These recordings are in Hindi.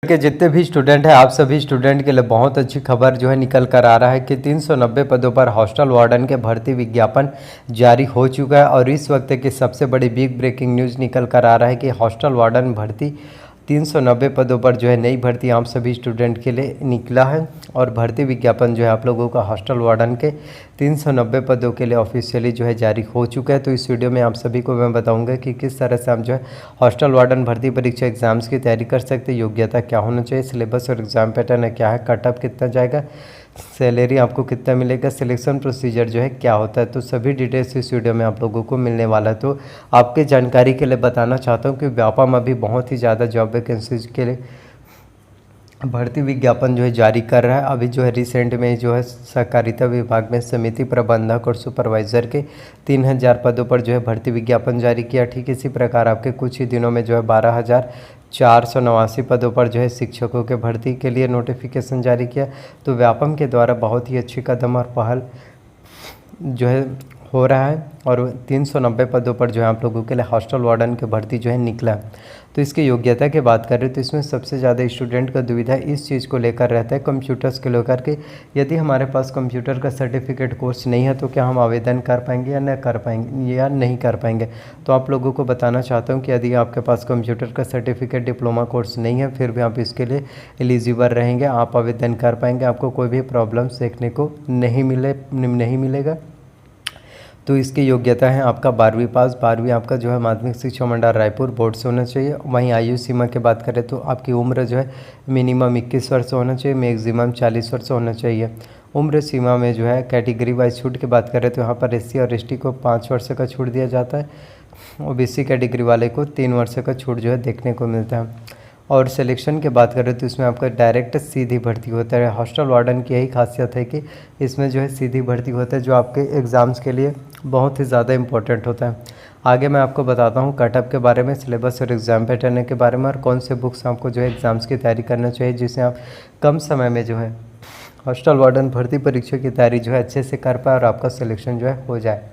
के जितने भी स्टूडेंट हैं आप सभी स्टूडेंट के लिए बहुत अच्छी खबर जो है निकल कर आ रहा है कि 390 पदों पर हॉस्टल वार्डन के भर्ती विज्ञापन जारी हो चुका है। और इस वक्त की सबसे बड़ी बिग ब्रेकिंग न्यूज़ निकल कर आ रहा है कि हॉस्टल वार्डन भर्ती 390 पदों पर जो है नई भर्ती आप सभी स्टूडेंट के लिए निकला है। और भर्ती विज्ञापन जो है आप लोगों का हॉस्टल वार्डन के 390 पदों के लिए ऑफिशियली जो है जारी हो चुका है। तो इस वीडियो में आप सभी को मैं बताऊंगा कि किस तरह से हम जो है हॉस्टल वार्डन भर्ती परीक्षा एग्जाम्स की तैयारी कर सकते हैं, योग्यता क्या होना चाहिए, सिलेबस और एग्जाम पैटर्न क्या है, कट ऑफ कितना जाएगा, सैलरी आपको कितना मिलेगा, सिलेक्शन प्रोसीजर जो है क्या होता है। तो सभी डिटेल्स इस वीडियो में आप लोगों को मिलने वाला है। तो आपके जानकारी के लिए बताना चाहता हूँ कि व्यापम अभी बहुत ही ज़्यादा जॉब वैकेंसीज के लिए भर्ती विज्ञापन जो है जारी कर रहा है। अभी जो है रिसेंट में जो है सहकारिता विभाग में समिति प्रबंधक और सुपरवाइज़र के 3000 पदों पर जो है भर्ती विज्ञापन जारी किया। ठीक इसी प्रकार आपके कुछ ही दिनों में जो है 12,489 पदों पर जो है शिक्षकों के भर्ती के लिए नोटिफिकेशन जारी किया। तो व्यापम के द्वारा बहुत ही अच्छी कदम और पहल जो है हो रहा है और 390 पदों पर जो है आप लोगों के लिए हॉस्टल वार्डन की भर्ती जो है निकला है। तो इसकी योग्यता की बात करें तो इसमें सबसे ज़्यादा स्टूडेंट का दुविधा इस चीज़ को लेकर रहता है कंप्यूटर्स को लेकर के, यदि हमारे पास कंप्यूटर का सर्टिफिकेट कोर्स नहीं है तो क्या हम आवेदन कर पाएंगे या न कर पाएंगे या नहीं कर पाएंगे। तो आप लोगों को बताना चाहता हूँ कि यदि आपके पास कंप्यूटर का सर्टिफिकेट डिप्लोमा कोर्स नहीं है फिर भी आप इसके लिए एलिजिबल रहेंगे, आप आवेदन कर पाएंगे, आपको कोई भी प्रॉब्लम्स देखने को नहीं मिलेगा। तो इसकी योग्यता है आपका 12वीं पास, 12वीं आपका जो है माध्यमिक शिक्षा मंडल रायपुर बोर्ड से होना चाहिए। वहीं आयु सीमा की बात करें तो आपकी उम्र जो है मिनिमम 21 वर्ष होना चाहिए, मैक्सिमम 40 वर्ष होना चाहिए। उम्र सीमा में जो है कैटेगरी वाइज छूट की बात करें तो यहाँ पर SC और ST को 5 वर्ष का छूट दिया जाता है, OBC कैटेगरी वाले को 3 वर्ष का छूट जो है देखने को मिलता है। और सिलेक्शन की बात करें तो इसमें आपका डायरेक्ट सीधी भर्ती होता है। हॉस्टल वार्डन की यही खासियत है कि इसमें जो है सीधी भर्ती होता है, जो आपके एग्ज़ाम्स के लिए बहुत ही ज़्यादा इंपॉर्टेंट होता है। आगे मैं आपको बताता हूँ कटअप के बारे में, सिलेबस और एग्ज़ाम पैटर्न के बारे में, और कौन से बुक्स आपको जो है एग्ज़ाम्स की तैयारी करना चाहिए जिससे आप कम समय में जो है हॉस्टल वार्डन भर्ती परीक्षा की तैयारी जो है अच्छे से कर पाए और आपका सिलेक्शन जो है हो जाए।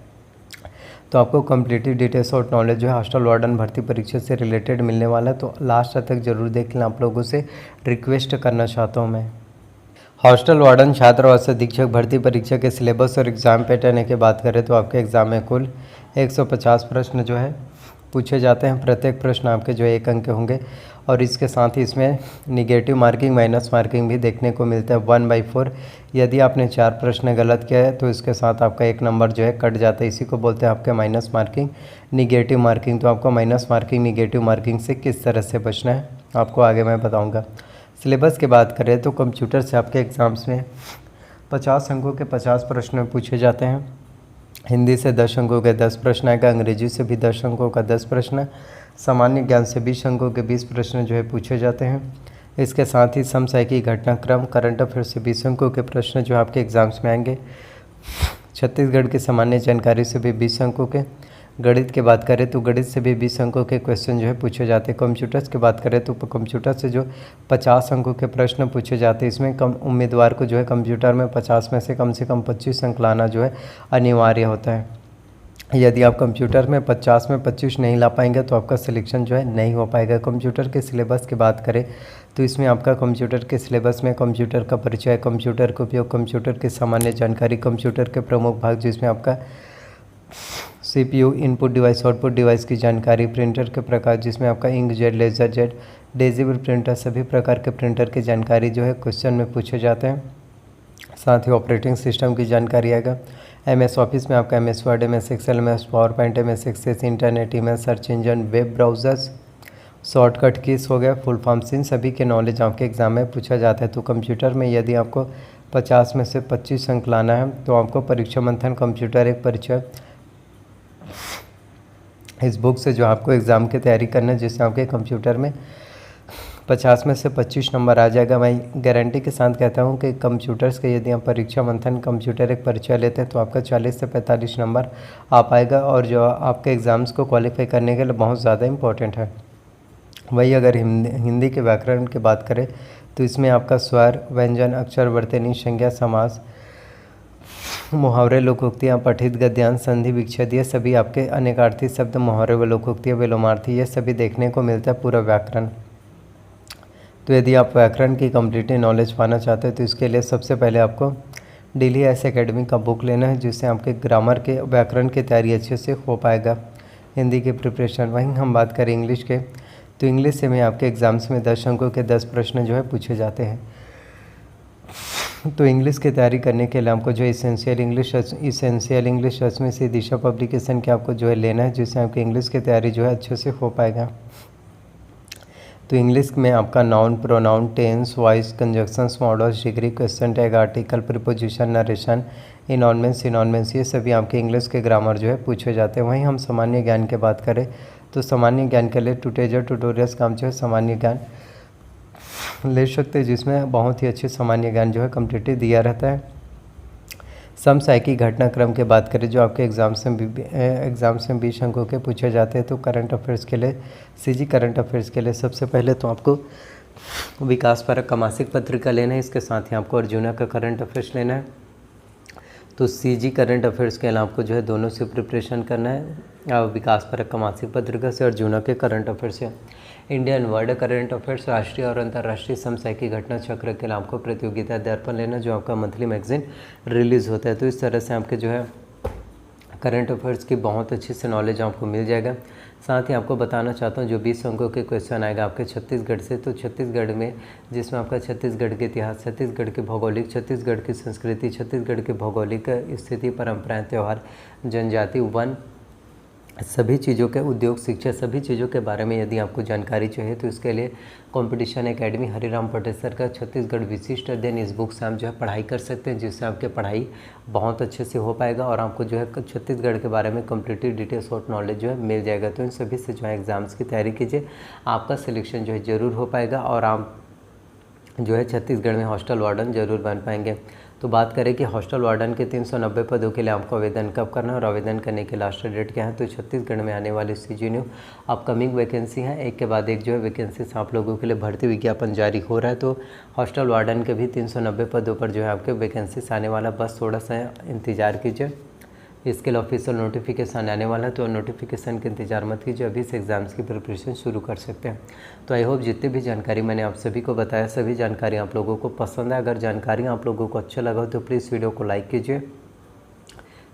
तो आपको कंप्लीटली डिटेल्स और नॉलेज जो है हॉस्टल वार्डन भर्ती परीक्षा से रिलेटेड मिलने वाला है, तो लास्ट तक जरूर देख लें, आप लोगों से रिक्वेस्ट करना चाहता हूँ मैं। हॉस्टल वार्डन छात्र और अधीक्षक भर्ती परीक्षा के सिलेबस और एग्ज़ाम पैटर्न की बात करें तो आपके एग्ज़ाम में कुल 150 प्रश्न जो है पूछे जाते हैं। प्रत्येक प्रश्न आपके जो है 1 अंक के होंगे और इसके साथ ही इसमें निगेटिव मार्किंग माइनस मार्किंग भी देखने को मिलता है 1/4। यदि आपने 4 प्रश्न गलत किया है तो इसके साथ आपका 1 नंबर जो है कट जाता है, इसी को बोलते हैं आपके माइनस मार्किंग निगेटिव मार्किंग। तो आपको माइनस मार्किंग निगेटिव मार्किंग से किस तरह से बचना है आपको आगे मैं बताऊँगा। सिलेबस की बात करें तो कंप्यूटर से आपके एग्ज़ाम्स में 50 अंकों के 50 प्रश्न पूछे जाते हैं। हिंदी से 10 अंकों के 10 प्रश्न आएगा, अंग्रेजी से भी 10 अंकों का 10 प्रश्न, सामान्य ज्ञान से 20 अंकों के 20 प्रश्न जो है पूछे जाते हैं। इसके साथ ही समसामयिक घटनाक्रम करंट अफेयर से 20 अंकों के प्रश्न जो आपके एग्ज़ाम्स में आएंगे। छत्तीसगढ़ की सामान्य जानकारी से भी 20 अंकों के, गणित की बात करें तो गणित से भी 20 अंकों के क्वेश्चन जो है पूछे जाते हैं। कंप्यूटर्स की बात करें तो कंप्यूटर से जो 50 अंकों के प्रश्न पूछे जाते हैं। इसमें कम उम्मीदवार को जो है कंप्यूटर में 50 में से कम 25 अंक लाना जो है अनिवार्य होता है। यदि आप कंप्यूटर में 50 में 25 नहीं ला पाएंगे तो आपका सिलेक्शन जो है नहीं हो पाएगा। कंप्यूटर के सिलेबस की बात करें तो इसमें आपका कंप्यूटर के सिलेबस में कंप्यूटर का परिचय, कंप्यूटर का उपयोग, कंप्यूटर की सामान्य जानकारी, कंप्यूटर के प्रमुख भाग जिसमें आपका CPU input device output device की जानकारी, प्रिंटर के प्रकार जिसमें आपका इंकजेट, लेजर जेट, डिजिबल प्रिंटर, सभी प्रकार के प्रिंटर की जानकारी जो है क्वेश्चन में पूछे जाते हैं। साथ ही ऑपरेटिंग सिस्टम की जानकारी आएगा। MS ऑफिस में आपका MS Word, MS Excel, MS PowerPoint, MS Access, internet, email, search engine, web browsers, shortcut keys हो गया, फुल फॉर्म्स, इन सभी के नॉलेज आपके एग्ज़ाम में पूछा जाता है। तो कंप्यूटर में यदि आपको 50 में से 25 अंक लाना है तो आपको परीक्षा मंथन कंप्यूटर एक परिचय इस बुक से जो आपको एग्ज़ाम की तैयारी करना है, जिससे आपके कंप्यूटर में 50 में से 25 नंबर आ जाएगा। मैं गारंटी के साथ कहता हूं कि कंप्यूटर्स के यदि आप परीक्षा मंथन कंप्यूटर एक परिचय लेते हैं तो आपका 40 से 45 नंबर आ पाएगा, और जो आपके एग्ज़ाम्स को क्वालिफाई करने के लिए बहुत ज़्यादा इम्पोर्टेंट है। वही अगर हिंदी के व्याकरण की बात करें तो इसमें आपका स्वर, व्यंजन, अक्षर, वर्तनी, संज्ञा, समास, मुहावरे, लोकोक्तियाँ, पठित गद्यांश, संधि, विच्छेद, ये सभी आपके अनेकार्थी शब्द, मुहावरे व लोकोक्तियाँ, विलोमार्थी, ये सभी देखने को मिलता है पूरा व्याकरण। तो यदि आप व्याकरण की कम्प्लीटली नॉलेज पाना चाहते हैं तो इसके लिए सबसे पहले आपको डेली एस एकेडमी का बुक लेना है, जिससे आपके ग्रामर के व्याकरण की तैयारी अच्छे से हो पाएगा। हिंदी की प्रिपरेशन, वहीं हम बात करें इंग्लिश के, तो इंग्लिश से में आपके एग्ज़ाम्स में 10 अंकों के 10 प्रश्न जो है पूछे जाते हैं। तो इंग्लिश की तैयारी करने के लिए आपको जो इसेंशियल इंग्लिश में से दिशा पब्लिकेशन के आपको जो है लेना है, जिससे आपकी इंग्लिश की तैयारी जो है अच्छे से हो पाएगा। तो इंग्लिश में आपका noun, pronoun, tense, voice, conjunctions, modals, degree, question tag, article, preposition, narration, इनॉनमेंस ये सभी आपके इंग्लिश के ग्रामर जो है पूछे जाते हैं। वहीं हम सामान्य ज्ञान की बात करें तो सामान्य ज्ञान के लिए टूटेजर ट्यूटोरियल्स का हम जो है सामान्य ज्ञान ले सकते हैं, जिसमें बहुत ही अच्छे सामान्य ज्ञान जो है कम्प्लीटली दिया रहता है। समसामयिक घटनाक्रम की बात करें जो आपके एग्ज़ाम से 20 अंकों के पूछे जाते हैं। तो करंट अफेयर्स के लिए, सीजी करंट अफेयर्स के लिए सबसे पहले तो आपको विकास परक का मासिक पत्रिका लेना है, इसके साथ ही आपको अर्जुना का करंट अफेयर्स लेना है। तो सीजी करंट अफेयर्स के लिए आपको जो है दोनों से प्रिपरेशन करना है, विकास परक का मासिक पत्रिका से, अर्जुना के करंट अफेयर्स से। इंडियन वर्ल्ड करंट अफेयर्स, राष्ट्रीय और अंतर्राष्ट्रीय समसामयिक घटना चक्र के लिए आपको प्रतियोगिता दर्पण लेना, जो आपका मंथली मैगजीन रिलीज़ होता है। तो इस तरह से आपके जो है करंट अफेयर्स की बहुत अच्छी से नॉलेज आपको मिल जाएगा। साथ ही आपको बताना चाहता हूँ जो 20 अंकों के क्वेश्चन आएगा आपके छत्तीसगढ़ से, तो छत्तीसगढ़ में जिसमें आपका छत्तीसगढ़ के इतिहास, छत्तीसगढ़ के भौगोलिक, छत्तीसगढ़ की संस्कृति, छत्तीसगढ़ के भौगोलिक स्थिति, परंपराएं, त्यौहार, जनजाति, वन, सभी चीज़ों के, उद्योग, शिक्षा, सभी चीज़ों के बारे में यदि आपको जानकारी चाहिए तो इसके लिए कंपटीशन एकेडमी हरिराम पटेसर का छत्तीसगढ़ विशिष्ट अध्ययन, इस बुक से आप जो है पढ़ाई कर सकते हैं, जिससे आपकी पढ़ाई बहुत अच्छे से हो पाएगा और आपको जो है छत्तीसगढ़ के बारे में कम्प्लीटली डिटेल शॉर्ट नॉलेज जो है मिल जाएगा। तो इन सभी से जो है एग्ज़ाम्स की तैयारी कीजिए, आपका सिलेक्शन जो है ज़रूर हो पाएगा और आप जो है छत्तीसगढ़ में हॉस्टल वार्डन ज़रूर बन पाएंगे। तो बात करें कि हॉस्टल वार्डन के 390 पदों के लिए आपको आवेदन कब करना है और आवेदन करने की लास्ट डेट क्या है, तो छत्तीसगढ़ में आने वाली सीजी न्यू अपकमिंग वैकेंसी है, एक के बाद एक जो है वैकेंसी आप लोगों के लिए भर्ती विज्ञापन जारी हो रहा है। तो हॉस्टल वार्डन के भी 390 पदों पर जो है आपके वैकेंसीज आने वाला, बस थोड़ा सा इंतज़ार कीजिए, इसके लिए ऑफिशियल नोटिफिकेशन आने वाला है। तो नोटिफिकेशन का इंतजार मत कीजिए, अभी से एग्ज़ाम्स की प्रिपरेशन शुरू कर सकते हैं। तो आई होप जितनी भी जानकारी मैंने आप सभी को बताया, सभी जानकारी आप लोगों को पसंद है। अगर जानकारी आप लोगों को अच्छा लगा तो प्लीज़ वीडियो को लाइक कीजिए,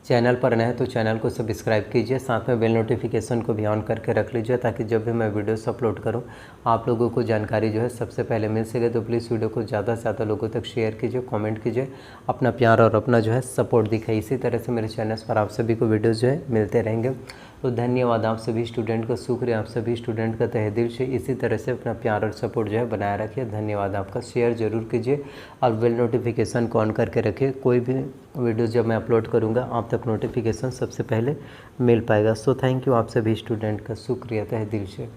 चैनल पर नए हैं तो चैनल को सब्सक्राइब कीजिए, साथ में बेल नोटिफिकेशन को भी ऑन करके रख लीजिए, ताकि जब भी मैं वीडियोस अपलोड करूं आप लोगों को जानकारी जो है सबसे पहले मिल सके। तो प्लीज़ वीडियो को ज़्यादा से ज़्यादा लोगों तक शेयर कीजिए, कमेंट कीजिए, अपना प्यार और अपना जो है सपोर्ट दिखाइए। इसी तरह से मेरे चैनल पर आप सभी को वीडियोज़ जो है मिलते रहेंगे। तो धन्यवाद आप सभी स्टूडेंट का, शुक्रिया आप सभी स्टूडेंट का तहे दिल से। इसी तरह से अपना प्यार और सपोर्ट जो है बनाए रखिए। धन्यवाद आपका, शेयर ज़रूर कीजिए और बेल नोटिफिकेशन को ऑन करके रखिए। कोई भी वीडियोस जब मैं अपलोड करूंगा आप तक नोटिफिकेशन सबसे पहले मिल पाएगा। सो थैंक यू आप सभी स्टूडेंट का, शुक्रिया तहे दिल से।